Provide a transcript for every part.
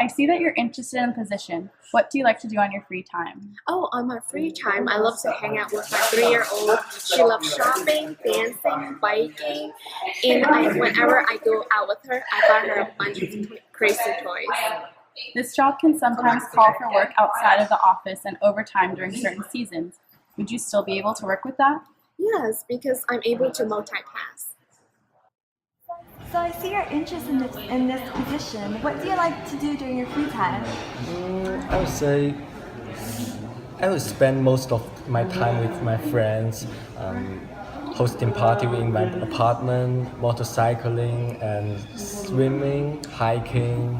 I see that you're interested in position. What do you like to do on your free time? Oh, on my free time, I love to hang out with my 3-year-old. She loves shopping, dancing, biking, and whenever I go out with her, I buy her a bunch of crazy toys. This job can sometimes call for work outside of the office and overtime during certain seasons. Would you still be able to work with that? Yes, because I'm able to multitask. So I see your interest in this position. What do you like to do during your free time? I would say I would spend most of my time with my friends, hosting party in my apartment, motorcycling and swimming, hiking,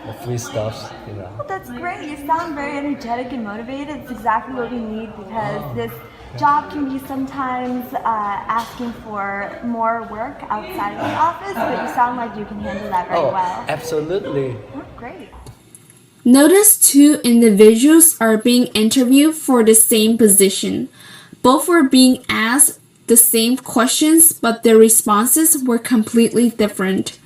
the free stuff. Well, that's great. You sound very energetic and motivated. It's exactly what we need because this job can be sometimes asking for more work outside of the office, but you sound like you can handle that very well. Absolutely. Oh, great. Notice two individuals are being interviewed for the same position. Both were being asked the same questions, but their responses were completely different.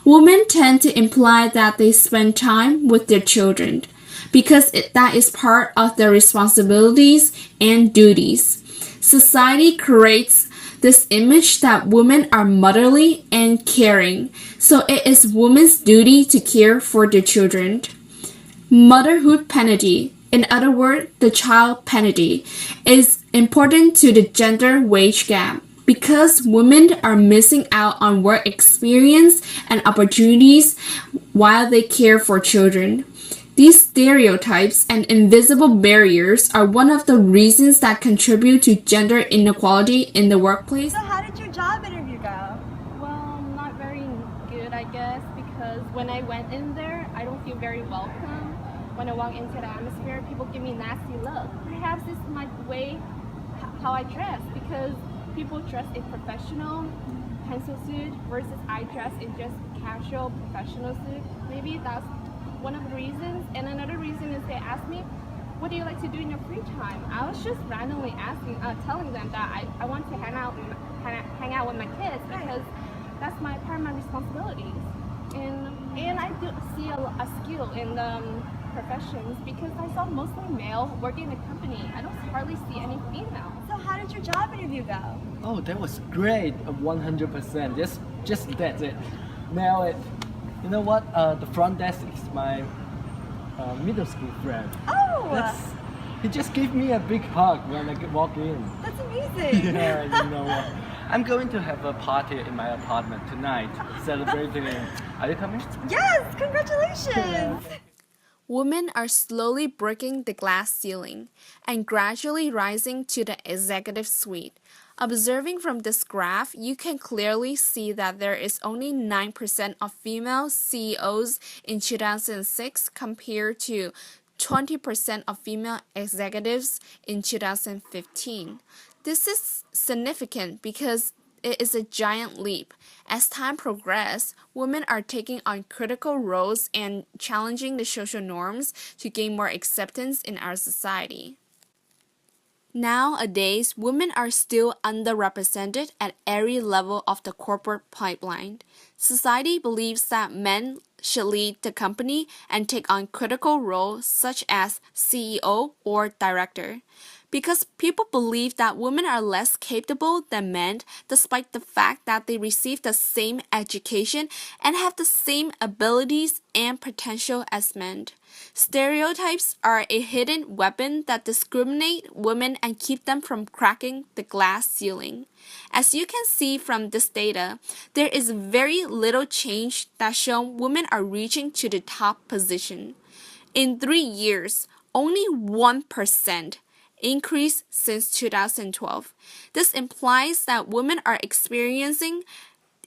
Women tend to imply that they spend time with their children because that is part of their responsibilities and duties. Society creates this image that women are motherly and caring, so it is women's duty to care for their children. Motherhood penalty, in other words, the child penalty, is important to the gender wage gap because women are missing out on work experience and opportunities while they care for children. These stereotypes and invisible barriers are one of the reasons that contribute to gender inequality in the workplace. So how did your job interview go? Well, not very good, I guess, because when I went in there, I don't feel very welcome. When I walk into the atmosphere, people give me nasty look. Perhaps it's my way, how I dress, because people dress in professional pencil suit versus I dress in just casual professional suit. Maybe that's one of the reasons. And another reason is they asked me, what do you like to do in your free time? I was just randomly telling them that I want to hang out with my kids because that's part of my responsibilities. And I do see a skill in the professions because I saw mostly male working in the company. I don't hardly see any female. So how did your job interview go? Oh, that was great. 100%. Just that's it. Nail it. You know what? The front desk is my middle school friend. Oh! He just gave me a big hug when I walk in. That's amazing. Yeah, you know what? I'm going to have a party in my apartment tonight, celebrating. Are you coming? Yes! Congratulations! Women are slowly breaking the glass ceiling and gradually rising to the executive suite. Observing from this graph, you can clearly see that there is only 9% of female CEOs in 2006 compared to 20% of female executives in 2015. This is significant because it is a giant leap. As time progresses, women are taking on critical roles and challenging the social norms to gain more acceptance in our society. Nowadays, women are still underrepresented at every level of the corporate pipeline. Society believes that men should lead the company and take on critical roles such as CEO or director. Because people believe that women are less capable than men despite the fact that they receive the same education and have the same abilities and potential as men. Stereotypes are a hidden weapon that discriminate women and keep them from cracking the glass ceiling. As you can see from this data, there is very little change that shows women are reaching to the top position. In 3 years, only 1% increase since 2012. This implies that women are experiencing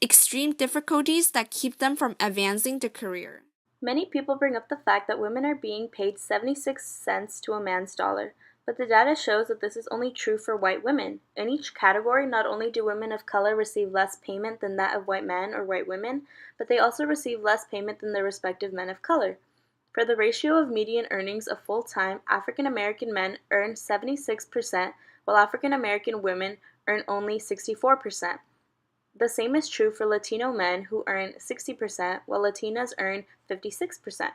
extreme difficulties that keep them from advancing their career. Many people bring up the fact that women are being paid 76 cents to a man's dollar, but the data shows that this is only true for white women. In each category, not only do women of color receive less payment than that of white men or white women, but they also receive less payment than their respective men of color. For the ratio of median earnings of full-time, African American men earn 76%, while African American women earn only 64%. The same is true for Latino men who earn 60%, while Latinas earn 56%.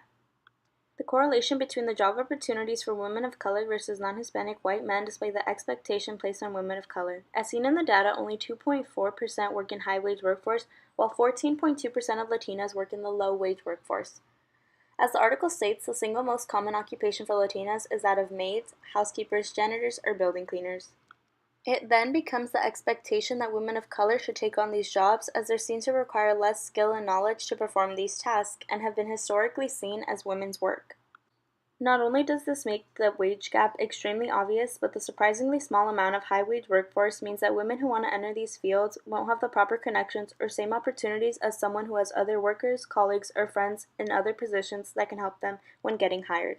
The correlation between the job opportunities for women of color versus non-Hispanic white men display the expectation placed on women of color. As seen in the data, only 2.4% work in high-wage workforce, while 14.2% of Latinas work in the low-wage workforce. As the article states, the single most common occupation for Latinas is that of maids, housekeepers, janitors, or building cleaners. It then becomes the expectation that women of color should take on these jobs, as they seem to require less skill and knowledge to perform these tasks and have been historically seen as women's work. Not only does this make the wage gap extremely obvious, but the surprisingly small amount of high-wage workforce means that women who want to enter these fields won't have the proper connections or same opportunities as someone who has other workers, colleagues, or friends in other positions that can help them when getting hired.